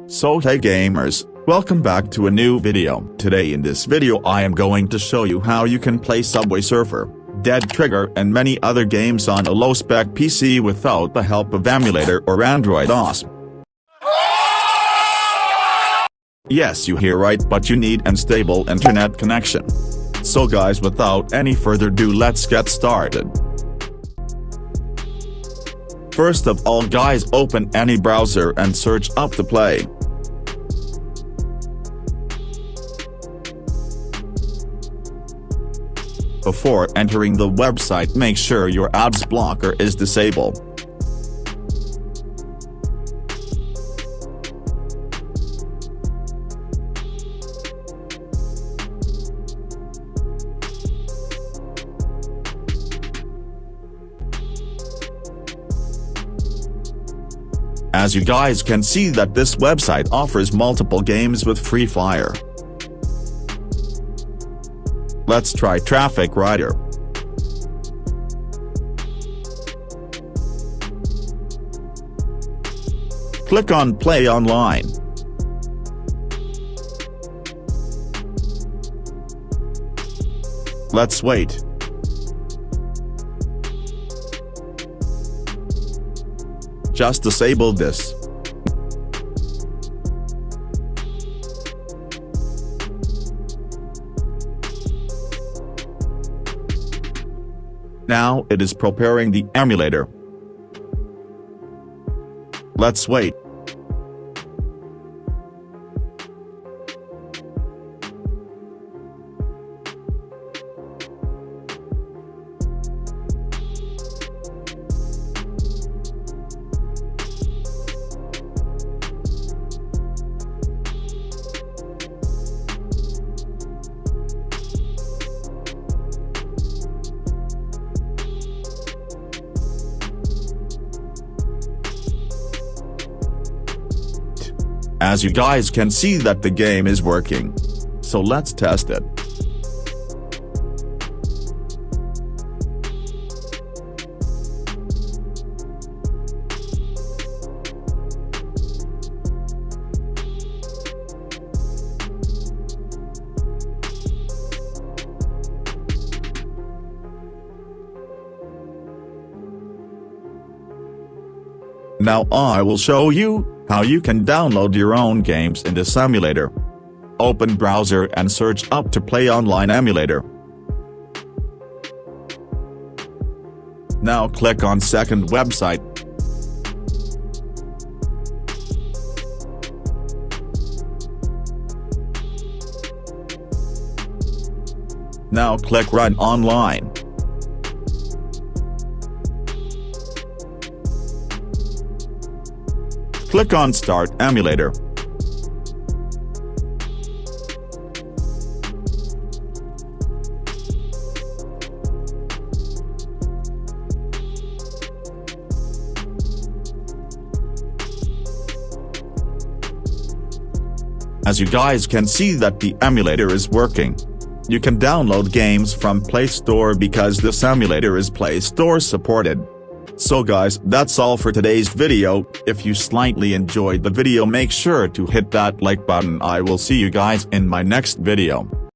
So hey gamers, welcome back to a new video. Today in this video I am going to show you how you can play Subway Surfer, Dead Trigger and many other games on a low-spec PC without the help of Emulator or Android OS. Yes, you hear right, but you need an stable internet connection. So guys, without any further ado, let's get started. First of all guys, open any browser and search up to play. Before entering the website, make sure your ads blocker is disabled. As you guys can see that this website offers multiple games with free fire. Let's try Traffic Rider. Click on Play Online. Let's wait. Just disable this. Now it is preparing the emulator. Let's wait. As you guys can see that the game is working. So let's test it. Now I will show you how you can download your own games in this emulator. Open browser and search up to Play Online Emulator. Now click on second website. Now click Run Online. Click on Start Emulator. As you guys can see that the emulator is working. You can download games from Play Store because this emulator is Play Store supported. So guys, that's all for today's video. If you slightly enjoyed the video, make sure to hit that like button. I will see you guys in my next video.